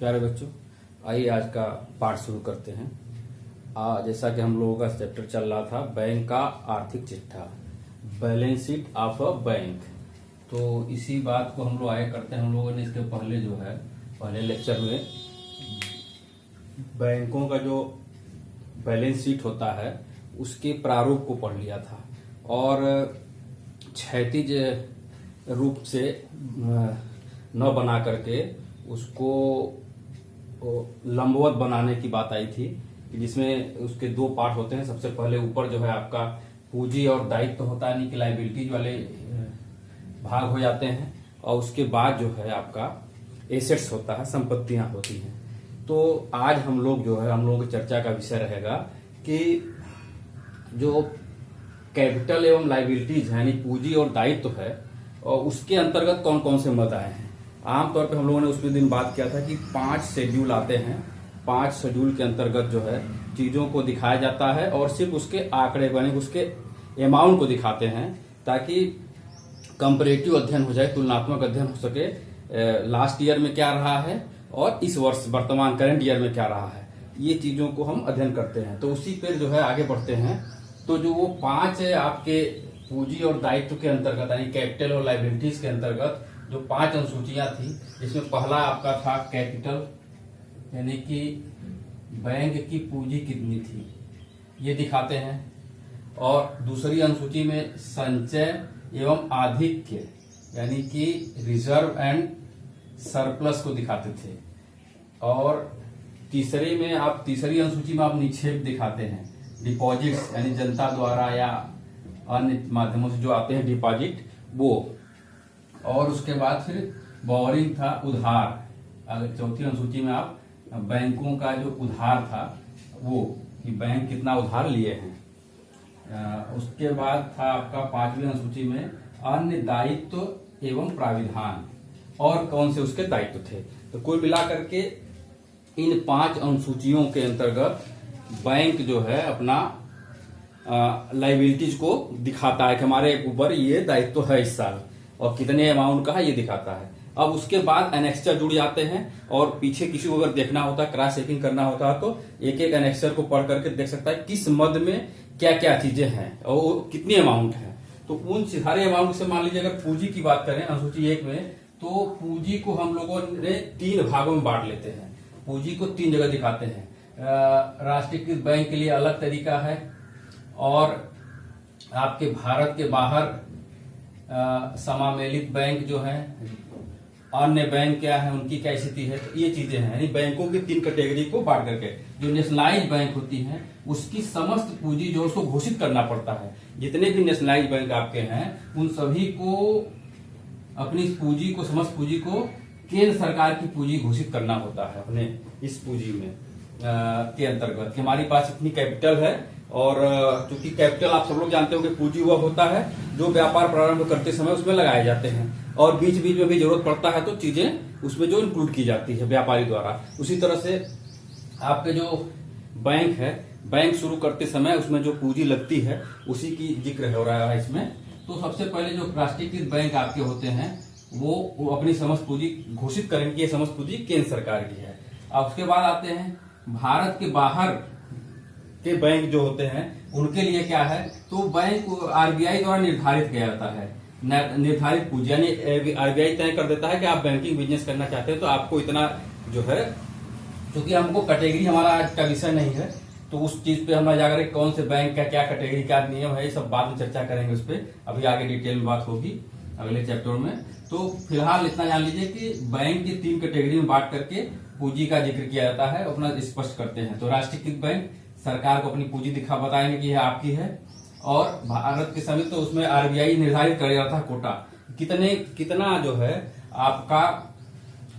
प्यारे बच्चों, आइए आज का पाठ शुरू करते हैं। जैसा कि हम लोगों का चैप्टर चल रहा था बैंक का आर्थिक चिट्ठा, balance sheet of a bank. तो इसी बात को हम लोग आगे करते हैं। हम लोगों ने इसके पहले जो है पहले लेक्चर में बैंकों का जो बैलेंस शीट होता है उसके प्रारूप को पढ़ लिया था और क्षैतिज रूप से न बना करके उसको लंबवत बनाने की बात आई थी, जिसमें उसके दो पार्ट होते हैं। सबसे पहले ऊपर जो है आपका पूंजी और दायित्व होता है, यानी कि लायबिलिटीज वाले भाग हो जाते हैं, और उसके बाद जो है आपका एसेट्स होता है, संपत्तियां होती हैं। तो आज हम लोग जो है हम लोगों की चर्चा का विषय रहेगा कि जो कैपिटल एवं लायबिलिटीज है यानी पूंजी और दायित्व है और उसके अंतर्गत कौन कौन से मद आए हैं। आमतौर पे हम लोगों ने उसमें दिन बात किया था कि 5 शेड्यूल आते हैं। 5 शेड्यूल के अंतर्गत जो है चीजों को दिखाया जाता है और सिर्फ उसके आंकड़े यानी उसके अमाउंट को दिखाते हैं ताकि कंपैरेटिव अध्ययन हो जाए, तुलनात्मक अध्ययन हो सके। लास्ट ईयर में क्या रहा है और इस वर्ष वर्तमान करंट ईयर में क्या रहा है, ये चीजों को हम अध्ययन करते हैं। तो उसी पे जो है आगे बढ़ते हैं। तो जो वो 5 है आपके पूंजी और दायित्व के अंतर्गत यानी कैपिटल और लायबिलिटीज के अंतर्गत जो 5 अनुसूचियां थी, इसमें पहला आपका था कैपिटल, यानी कि बैंक की पूंजी कितनी थी ये दिखाते हैं। और दूसरी अनुसूची में संचय एवं आधिक्य यानी कि रिजर्व एंड सरप्लस को दिखाते थे। और तीसरे में आप तीसरी अनुसूची में आप निक्षेप दिखाते हैं, डिपॉजिट्स यानी जनता द्वारा या अन्य माध्यमों से जो आते हैं डिपॉजिट वो। और उसके बाद फिर बोरिंग था, उधार। अगर चौथी अनुसूची में आप बैंकों का जो उधार था वो कि बैंक कितना उधार लिए हैं। उसके बाद था आपका 5वीं अनुसूची में अन्य दायित्व एवं प्राविधान और कौन से उसके दायित्व थे। तो कुल मिलाकर के इन 5 अनुसूचियों के अंतर्गत बैंक जो है अपना लायबिलिटीज को दिखाता है कि हमारे ऊपर ये दायित्व है इस साल और कितने अमाउंट का है ये दिखाता है। अब उसके बाद एनेक्सचर जुड़ जाते हैं और पीछे किसी को अगर देखना होता है, क्रॉस चेकिंग करना होता है, तो एक एक एनेक्सचर को पढ़ करके देख सकता है किस मद में क्या क्या चीजें हैं और कितनी अमाउंट है। तो उन सारे अमाउंट से मान लीजिए अगर पूंजी की बात करें अनुसूची 1 में, तो पूंजी को हम लोगों ने 3 भागों में बांट लेते हैं। पूंजी को 3 जगह दिखाते हैं। राष्ट्रीयकृत बैंक के लिए अलग तरीका है और आपके भारत के बाहर समामेलित बैंक जो है, अन्य बैंक क्या है, उनकी क्या स्थिति है, तो ये चीजें हैं। यानी बैंकों की 3 कैटेगरी को बांट करके जो नेशनलाइज बैंक होती हैं उसकी समस्त पूंजी जो उसको घोषित करना पड़ता है। जितने भी नेशनलाइज बैंक आपके हैं उन सभी को अपनी पूंजी को, समस्त पूंजी को केंद्र सरकार की पूंजी घोषित करना होता है अपने इस पूंजी में के अंतर्गत कि हमारी पास इतनी कैपिटल है। और चूंकि कैपिटल आप सब लोग जानते हो कि पूंजी वह होता है जो व्यापार प्रारंभ करते समय उसमें लगाए जाते हैं और बीच बीच में भी जरूरत पड़ता है तो चीजें उसमें जो इंक्लूड की जाती है व्यापारी द्वारा। उसी तरह से आपके जो बैंक है, बैंक शुरू करते समय उसमें जो पूंजी लगती है उसी की जिक्र हो रहा है इसमें। तो सबसे पहले जो राष्ट्रीयकृत बैंक आपके होते हैं वो अपनी समस्त पूंजी घोषित करेंगे कि ये समस्त पूंजी केंद्र सरकार की है। अब उसके बाद आते हैं भारत के बाहर के बैंक जो होते हैं उनके लिए क्या है, तो बैंक आरबीआई द्वारा निर्धारित किया जाता है। निर्धारित पूंजी यानी आरबीआई तय कर देता है कि आप बैंकिंग बिजनेस करना चाहते हैं तो आपको इतना जो है, क्योंकि हमको कैटेगरी हमारा आज का विषय नहीं है तो उस चीज पे हम ना जाकर कौन से बैंक का क्या कैटेगरी क्या नियम है ये सब बाद में चर्चा करेंगे उस पर। अभी आगे डिटेल में बात होगी अगले चैप्टर में। तो फिलहाल इतना जान लीजिए कि बैंक की 3 कैटेगरी में बांट करके पूंजी का जिक्र किया जाता है, अपना स्पष्ट करते हैं। तो राष्ट्रीयकृत बैंक सरकार को अपनी पूंजी दिखा बताएंगे कि यह आपकी है और भारत के समिति तो उसमें आरबीआई निर्धारित कर जाता है कोटा कितना जो है आपका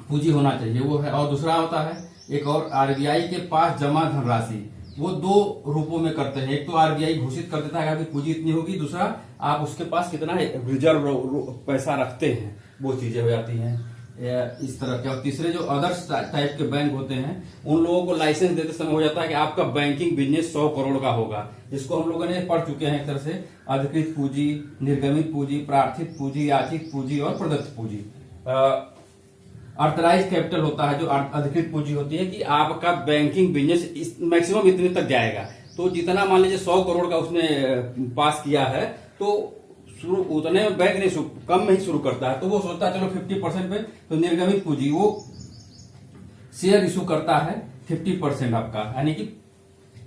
पूंजी होना चाहिए वो है। और दूसरा होता है एक और आरबीआई के पास जमा धनराशि, वो 2 रूपों में करते हैं। एक तो आरबीआई घोषित कर देता है कि आपकी पूंजी इतनी होगी, दूसरा आप उसके पास कितना रिजर्व पैसा रखते हैं वो चीजें हो जाती हैं इस तरह के। और तीसरे जो अदर्स टाइप के बैंक होते हैं उन लोगों को लाइसेंस देते समय हो जाता है कि आपका बैंकिंग बिजनेस 100 करोड़ का होगा, जिसको हम लोगों ने पढ़ चुके हैं एक तरह से अधिकृत पूंजी, निर्गमित पूंजी, प्रार्थित पूंजी, याचित पूंजी और प्रदत्त पूंजी। ऑथराइज कैपिटल होता है, जो अधिकृत पूंजी होती है कि आपका बैंकिंग बिजनेस मैक्सिमम इतने तक जाएगा। तो जितना मान लीजिए 100 करोड़ का उसने पास किया है, तो शुरू उतने में बैंक नहीं, कम में ही शुरू करता है। तो वो सोचता है चलो 50% पे, तो निर्गमित पूंजी वो शेयर इशू करता है 50% आपका, यानी कि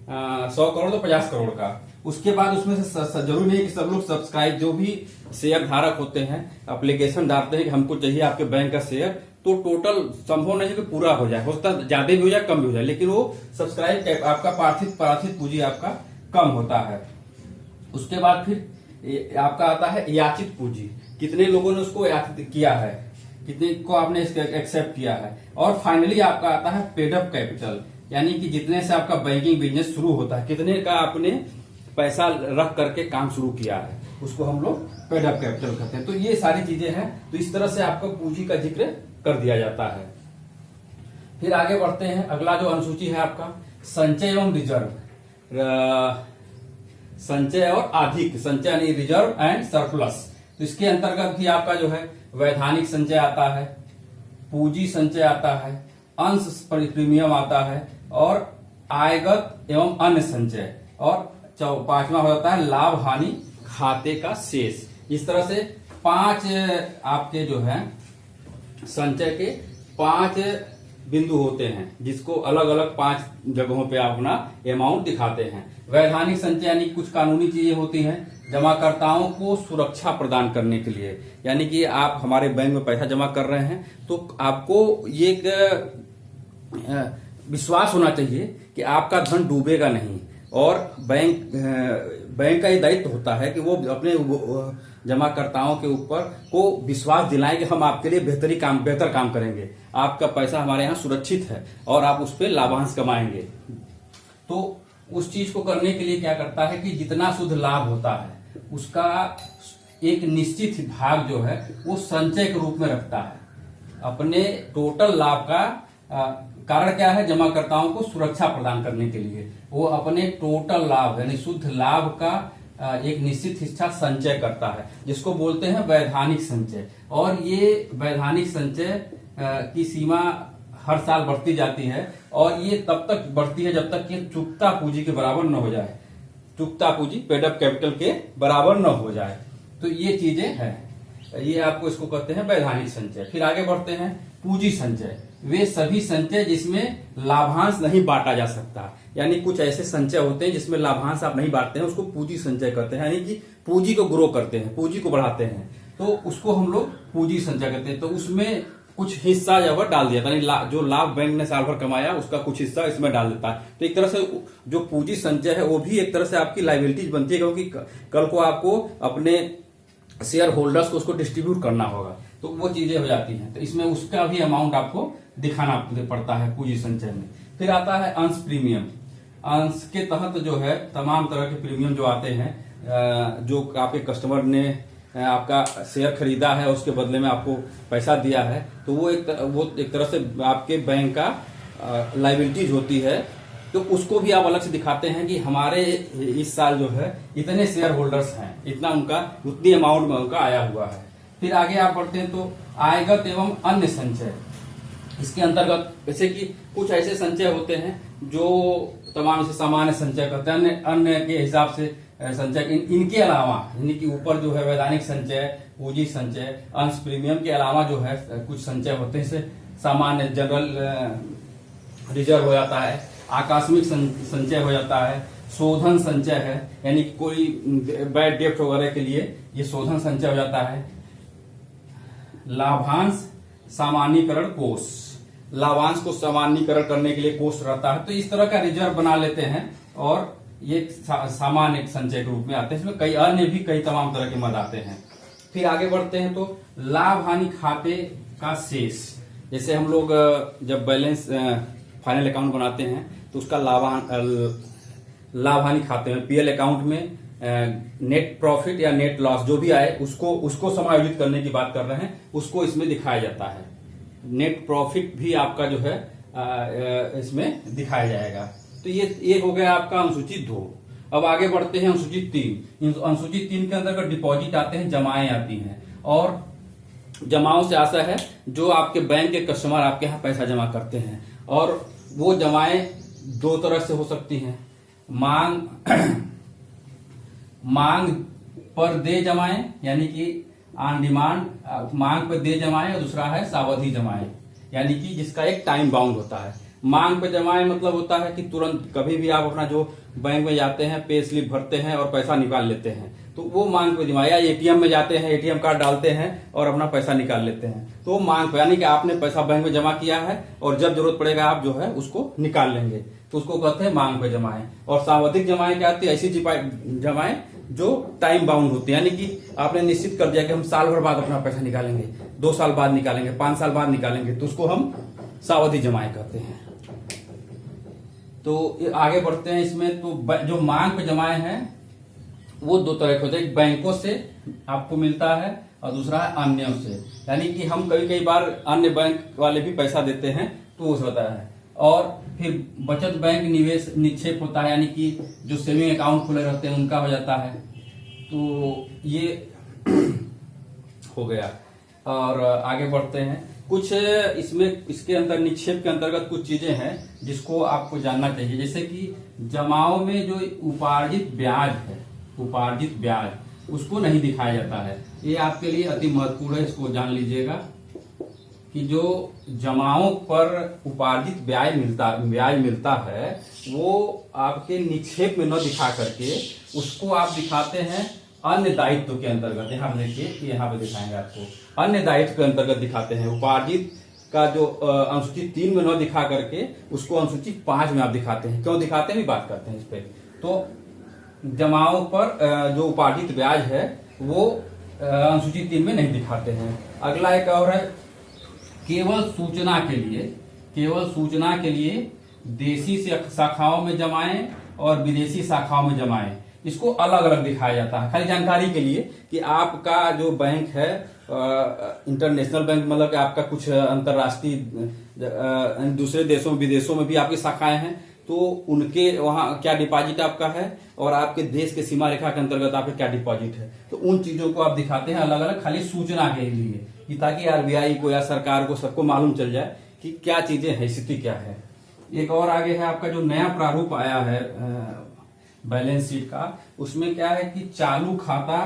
100 करोड़ तो 50 करोड़ का। उसके बाद उसमें से जरूरी नहीं कि सब लोग सब्सक्राइब, जो भी शेयर धारक होते हैं एप्लीकेशन डालते हैं कि हमको चाहिए आपके बैंक का शेयर, तो टोटल संभव नहीं है कि पूरा हो जाए, हो सकता है ज्यादा भी हो जाए कम भी हो जाए, लेकिन वो सब्सक्राइब आपका पार्थिव पूंजी आपका कम होता है। उसके बाद फिर आपका आता है याचित पूंजी, कितने लोगों ने उसको याचित किया है, कितने को आपने एक्सेप्ट किया है। और फाइनली आपका आता है पेड अप कैपिटल, यानी कि जितने से आपका बैंकिंग बिजनेस शुरू होता है, कितने का आपने पैसा रख करके काम शुरू किया है, उसको हम लोग पेड अप कैपिटल कहते हैं। तो ये सारी चीजें हैं, तो इस तरह से आपका पूंजी का जिक्र कर दिया जाता है। फिर आगे बढ़ते हैं, अगला जो अनुसूची है आपका संचय एवं रिजर्व, संचय और अधिक, संचय यानी रिजर्व एंड सरप्लस। तो इसके अंतर्गत भी आपका जो है वैधानिक संचय आता है, पूंजी संचय आता है, अंश प्रीमियम आता है, और आयगत एवं अन्य संचय, और पांचवा हो जाता है लाभ हानि खाते का शेष। इस तरह से 5 आपके जो है संचय के 5 बिंदु होते हैं, जिसको अलग अलग 5 जगहों पे आप अपना अमाउंट दिखाते हैं। वैधानिक संचय यानी कुछ कानूनी चीजें होती हैं जमाकर्ताओं को सुरक्षा प्रदान करने के लिए, यानी कि आप हमारे बैंक में पैसा जमा कर रहे हैं तो आपको ये एक विश्वास होना चाहिए कि आपका धन डूबेगा नहीं, और बैंक का ये दायित्व होता है कि वो अपने जमाकर्ताओं के ऊपर को विश्वास दिलाएं कि हम आपके लिए बेहतर काम करेंगे, आपका पैसा हमारे यहाँ सुरक्षित है और आप उस पर लाभांश कमाएंगे। तो उस चीज को करने के लिए क्या करता है कि जितना शुद्ध लाभ होता है उसका एक निश्चित भाग जो है वो संचय के रूप में रखता है। अपने टोटल लाभ का कारण क्या है, जमाकर्ताओं को सुरक्षा प्रदान करने के लिए वो अपने टोटल लाभ यानी शुद्ध लाभ का एक निश्चित हिस्सा संचय करता है, जिसको बोलते हैं वैधानिक संचय। और ये वैधानिक संचय की सीमा हर साल बढ़ती जाती है, और ये तब तक बढ़ती है जब तक ये चुकता पूंजी के बराबर न हो जाए, चुकता पूंजी पेड अप कैपिटल के बराबर न हो जाए। तो ये चीजें हैं, ये आपको इसको कहते हैं वैधानिक संचय। फिर आगे बढ़ते हैं पूंजी संचय, वे सभी संचय जिसमें लाभांश नहीं बांटा जा सकता, यानी कुछ ऐसे संचय होते हैं जिसमें लाभांश आप नहीं बांटते हैं, उसको पूंजी संचय कहते हैं, यानी कि पूंजी को ग्रो करते हैं, पूंजी को बढ़ाते हैं, तो उसको हम लोग पूंजी संचय कहते हैं। तो उसमें कुछ हिस्सा जब डाल दिया, यानी जो लाभ बैंक ने साल भर कमाया उसका कुछ हिस्सा इसमें डाल देता है। तो एक तरह से जो पूंजी संचय है वो भी एक तरह से आपकी लायबिलिटीज बनती है, क्योंकि कल को आपको अपने शेयर होल्डर्स को उसको डिस्ट्रीब्यूट करना होगा, तो वो चीजें हो जाती हैं। तो इसमें उसका भी अमाउंट आपको दिखाना पड़ता है पूंजी संचय में। फिर आता है अंश प्रीमियम, अंश के तहत जो है तमाम तरह के प्रीमियम जो आते हैं, जो आपके कस्टमर ने आपका शेयर खरीदा है उसके बदले में आपको पैसा दिया है, तो वो एक तरह से आपके बैंक का लायबिलिटीज होती है। तो उसको भी आप अलग से दिखाते हैं कि हमारे इस साल जो है इतने शेयर होल्डर्स हैं, इतना उतनी अमाउंट में उनका आया हुआ है। फिर आगे आप बढ़ते हैं तो आयगत एवं अन्य संचय, इसके अंतर्गत जैसे कि कुछ ऐसे संचय होते हैं जो तमाम से सामान्य संचय करते हैं, अन्य के हिसाब से संचय। इनके अलावा यानी कि ऊपर जो है वैधानिक संचय, पूंजी संचय, अंश प्रीमियम के अलावा जो है कुछ संचय होते हैं, जैसे सामान्य जनरल रिजर्व हो जाता है, आकस्मिक संचय हो जाता है, शोधन संचय है, यानी कोई बैड डेप्ट वगैरह के लिए ये शोधन संचय हो जाता है, लाभांश सामान्यीकरण कोष, लाभांश को सामान्यीकरण करने के लिए कोष रहता है। तो इस तरह का रिजर्व बना लेते हैं और ये सामान्य संचय के रूप में आते हैं। इसमें कई अन्य भी कई तमाम तरह के मद आते हैं। फिर आगे बढ़ते हैं तो लाभ हानि खाते का शेष, जैसे हम लोग जब बैलेंस फाइनल अकाउंट बनाते हैं तो उसका लाभ हानि खाते में पीएल अकाउंट में नेट प्रॉफिट या नेट लॉस जो भी आए उसको समायोजित करने की बात कर रहे हैं, उसको इसमें दिखाया जाता है। नेट प्रॉफिट भी आपका जो है इसमें दिखाया जाएगा। तो ये हो गया आपका अनुसूची 2। अब आगे बढ़ते हैं अनुसूची 3। अनुसूची 3 के अंतर्गत डिपॉजिट आते हैं, जमाएं आती हैं, और जमाओं से आशा है जो आपके बैंक के कस्टमर आपके यहाँ पैसा जमा करते हैं, और वो जमाएं दो तरह से हो सकती हैं। मांग पर दे जमाएं, यानी कि ऑन डिमांड मांग पर दे जमाएं, और दूसरा है सावधि जमाएं, यानी कि जिसका एक टाइम बाउंड होता है। मांग पे जमाएं मतलब होता है कि तुरंत कभी भी आप अपना जो बैंक में जाते हैं, पे स्लिप भरते हैं और पैसा निकाल लेते हैं, तो वो मांग पे जमा। या एटीएम में जाते हैं, एटीएम कार्ड डालते हैं और अपना पैसा निकाल लेते हैं, तो वो मांग पे, यानी कि आपने पैसा बैंक में जमा किया है और जब जरूरत पड़ेगा आप जो है उसको निकाल लेंगे, तो उसको कहते हैं मांग पे जमाएं। और सावधिक जमाएं क्या होती है? ऐसी जमाएं जो टाइम बाउंड होती है, यानी कि आपने निश्चित कर दिया कि हम साल भर बाद अपना पैसा निकालेंगे, 2 साल बाद निकालेंगे, 5 साल बाद निकालेंगे, तो उसको हम सावधि जमाएं कहते हैं। तो आगे बढ़ते हैं इसमें। तो जो मांग पे जमाएं हैं वो दो तरह के होते हैं, एक बैंकों से आपको मिलता है और दूसरा है अन्यों से, यानी कि हम कई बार अन्य बैंक वाले भी पैसा देते हैं, तो वो होता है। और फिर बचत बैंक निवेश निक्षेप होता है, यानी कि जो सेविंग अकाउंट खुले रहते हैं उनका हो जाता है, तो ये हो गया। और आगे बढ़ते हैं। कुछ इसमें इसके अंदर निक्षेप के अंतर्गत कुछ चीजें हैं जिसको आपको जानना चाहिए, जैसे कि जमाओं में जो उपार्जित ब्याज है, उपार्जित ब्याज उसको नहीं दिखाया जाता है। ये आपके लिए अति महत्वपूर्ण है, इसको जान लीजिएगा कि जो जमाओं पर उपार्जित ब्याज मिलता है वो आपके निक्षेप में न दिखा करके उसको आप दिखाते हैं अन्य दायित्व के अंतर्गत। यहाँ पे देखिए, यहाँ पे दिखाएंगे आपको, अन्य दायित्व के अंतर्गत दिखाते हैं। उपार्जित का जो अनुसूची 3 में न दिखा करके उसको अनुसूची 5 में आप दिखाते हैं। क्यों दिखाते हैं, भी बात करते हैं इस पे। तो जमाओं पर जो उपार्जित ब्याज है वो अनुसूची 3 में नहीं दिखाते हैं। अगला एक और है, केवल सूचना के लिए देशी शाखाओं में जमाएं और विदेशी शाखाओं में जमाएं, इसको अलग अलग दिखाया जाता है। खाली जानकारी के लिए कि आपका जो बैंक है इंटरनेशनल बैंक, मतलब कि आपका कुछ अंतर्राष्ट्रीय दूसरे देशों विदेशों में भी आपकी शाखाएं हैं, तो उनके वहां क्या डिपॉजिट आपका है और आपके देश के सीमा रेखा के अंतर्गत आपका क्या डिपॉजिट है, तो उन चीजों को आप दिखाते हैं अलग अलग, खाली सूचना के लिए, कि ताकि आरबीआई को या सरकार को सबको मालूम चल जाए कि क्या चीजें है, स्थिति क्या है। एक और आगे है आपका जो नया प्रारूप आया है बैलेंस शीट का, उसमें क्या है कि चालू खाता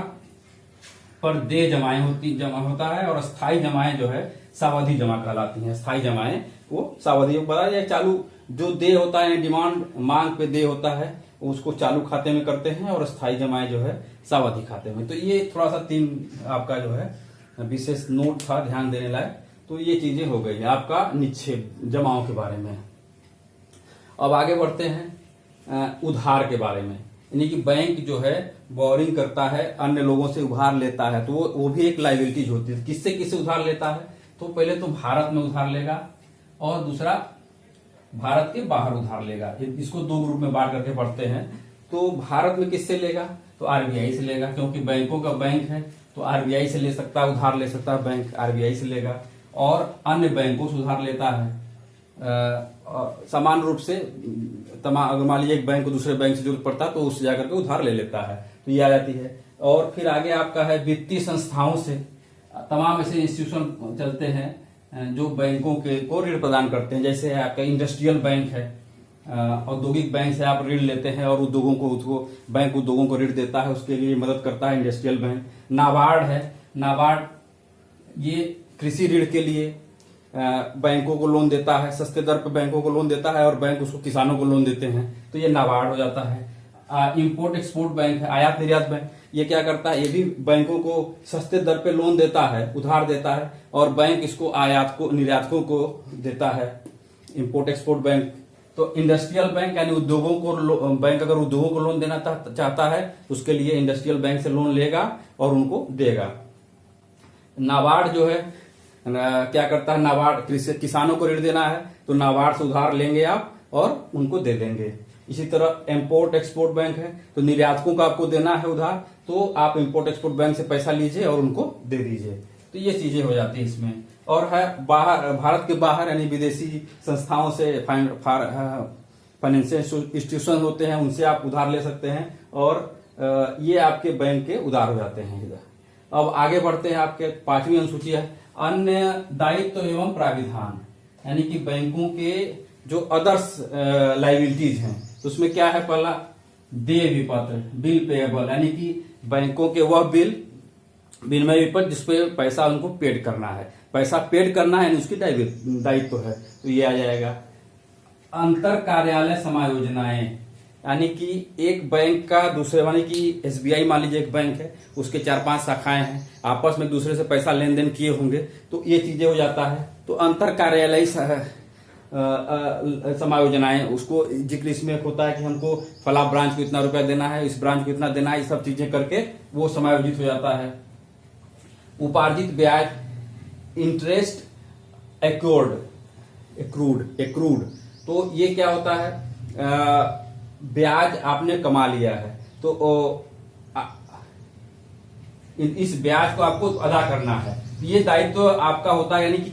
पर दे जमा होता है और स्थायी जमाएं जो है सावधि जमा कहलाती हैं। स्थायी जमाएं वो सावधि बता दिया। चालू जो दे होता है, डिमांड मांग पे दे होता है, उसको चालू खाते में करते हैं, और स्थायी जमाएं जो है सावधि खाते में। तो ये थोड़ा सा 3 आपका जो है विशेष नोट था ध्यान देने लायक। तो ये चीजें हो गई आपका निक्षेप जमाओं के बारे में। अब आगे बढ़ते हैं उधार के बारे में, यानी कि बैंक जो है बोरिंग करता है, अन्य लोगों से उधार लेता है, तो वो भी एक लायबिलिटीज होती है। किससे उधार लेता है, तो पहले तो भारत में उधार लेगा और दूसरा भारत के बाहर उधार लेगा। इसको 2 ग्रुप में बांट करके पढ़ते हैं। तो भारत में किससे लेगा, तो आरबीआई से लेगा, क्योंकि बैंकों का बैंक है तो आरबीआई से ले सकता है, उधार ले सकता है बैंक, आरबीआई से लेगा। और अन्य बैंकों से उधार लेता है समान रूप से। अगर मान लीजिए एक बैंक को दूसरे बैंक से जरूरत पड़ता है तो उससे जाकर के उधार ले लेता है, तो ये आ जाती है। और फिर आगे आपका है वित्तीय संस्थाओं से, तमाम ऐसे इंस्टीट्यूशन चलते हैं जो बैंकों को ऋण प्रदान करते हैं। जैसे है आपका इंडस्ट्रियल बैंक है, औद्योगिक बैंक से आप ऋण लेते हैं और उद्योगों को ऋण देता है, उसके लिए मदद करता है इंडस्ट्रियल बैंक। नाबार्ड है, नाबार्ड ये कृषि ऋण के लिए बैंकों को लोन देता है, सस्ते दर पर बैंकों को लोन देता है और बैंक उसको किसानों को लोन देते हैं, तो ये नाबार्ड हो जाता है। इंपोर्ट एक्सपोर्ट बैंक है, आयात निर्यात बैंक, ये क्या करता है, ये भी बैंकों को सस्ते दर पे लोन देता है, उधार देता है, और बैंक इसको निर्यातकों को देता है, इंपोर्ट एक्सपोर्ट बैंक। तो इंडस्ट्रियल बैंक यानी उद्योगों को बैंक अगर उद्योगों को लोन देना चाहता है उसके लिए इंडस्ट्रियल बैंक से लोन लेगा और उनको देगा। नाबार्ड जो है क्या करता है, नाबार्ड किसानों को ऋण देना है तो नाबार्ड से उधार लेंगे आप और उनको दे देंगे। इसी तरह इंपोर्ट एक्सपोर्ट बैंक है, तो निर्यातकों को आपको देना है उधार, तो आप इंपोर्ट एक्सपोर्ट बैंक से पैसा लीजिए और उनको दे दीजिए। तो ये चीजें हो जाती है इसमें। और है बाहर, भारत के बाहर यानी विदेशी संस्थाओं से फाइनेंशियल इंस्टीट्यूशन होते हैं, उनसे आप उधार ले सकते हैं, और ये आपके बैंक के उधार हो जाते हैं इधर। अब आगे बढ़ते हैं, आपके 5वीं अनुसूची है अन्य दायित्व एवं प्राविधान, यानी कि बैंकों के जो अदर्स लाइबिलिटीज हैं, तो उसमें क्या है, पहला देय विपत्र, बिल पेएबल, यानी कि बैंकों के वह विनिमय विपत्र जिसपे पैसा उनको पेड करना है, पैसा पेड करना है यानी उसकी दायित्व है, तो ये आ जाएगा। अंतर कार्यालय समायोजनाएं, यानी कि एक बैंक का दूसरे, मानी कि एसबीआई मान लीजिए एक बैंक है, उसके 4-5 शाखाएं हैं, आपस में एक दूसरे से पैसा लेन देन किए होंगे, तो ये चीजें हो जाता है। तो अंतर कार्यालय समायोजनाएं, उसको जिक्र इसमें होता है कि हमको फला ब्रांच को इतना रुपया देना है, इस ब्रांच को इतना देना है, ये सब चीजें करके वो समायोजित हो जाता है। उपार्जित ब्याज, इंटरेस्ट एक्रूड, तो ये क्या होता है, ब्याज आपने कमा लिया है, तो इस ब्याज को आपको अदा करना है, ये दायित्व आपका होता है, यानी कि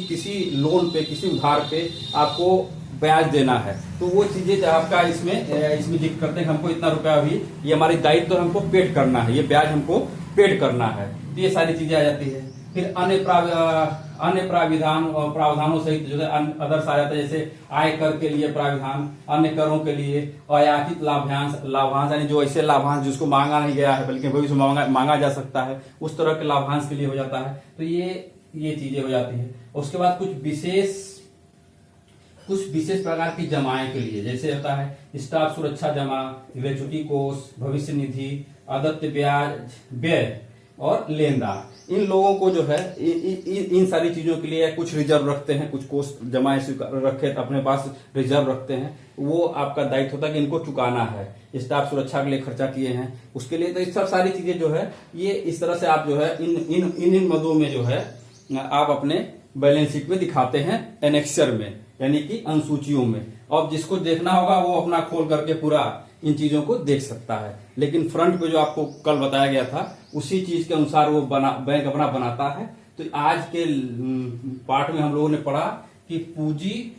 किसी लोन पे, किसी उधार पे आपको ब्याज देना है, तो वो चीजें आपका इसमें जिक्र करते हैं, हमको इतना रुपया अभी ये हमारी दायित्व हमको पेड करना है, ये ब्याज हमको पेड करना है, तो ये सारी चीजें आ जाती है। फिर अन्य प्रावधानों सहित जो है अदर्स आ जाता है, जैसे आयकर के लिए प्राविधान, अन्य करों के लिए, अयाचित लाभांश यानी जो ऐसे लाभांश जिसको मांगा नहीं गया है बल्कि भविष्य में मांगा जा सकता है, उस तरह के लाभांश के लिए हो जाता है, तो ये चीजें हो जाती है। उसके बाद कुछ विशेष प्रकार की जमाएं के लिए, जैसे होता है स्टाफ सुरक्षा जमा, ग्रेच्युटी कोष, भविष्य निधि, अदत्त ब्याज, व्यय और लेनदार, इन लोगों को जो है इन सारी चीजों के लिए कुछ रिजर्व रखते हैं, कुछ कोष जमाएं रखे अपने पास रिजर्व रखते हैं, वो आपका दायित्व होता है कि इनको चुकाना है, स्टाफ सुरक्षा के लिए खर्चा किए हैं उसके लिए, तो ये सब सारी चीजें जो है ये इस तरह से आप जो है इन मदों में जो है आप अपने बैलेंस शीट में दिखाते हैं, एनेक्सर में, यानी कि अनुसूचियों में। अब जिसको देखना होगा वो अपना खोल करके पूरा इन चीजों को देख सकता है, लेकिन फ्रंट पे जो आपको कल बताया गया था उसी चीज के अनुसार वो बैंक अपना बनाता है। तो आज के पार्ट में हम लोगों ने पढ़ा कि पूंजी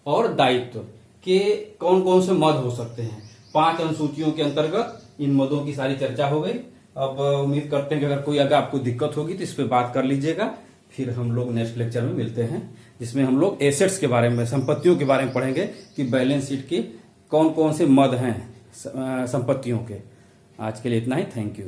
और दायित्व के कौन कौन से मद हो सकते हैं, 5 अनुसूचियों के अंतर्गत इन मदों की सारी चर्चा हो गई। अब उम्मीद करते हैं कि अगर आपको दिक्कत होगी तो इस पे बात कर लीजिएगा, फिर हम लोग नेक्स्ट लेक्चर में मिलते हैं, जिसमें हम लोग एसेट्स के बारे में, संपत्तियों के बारे में पढ़ेंगे कि बैलेंस शीट के कौन कौन से मद हैं संपत्तियों के। आज के लिए इतना ही, थैंक यू।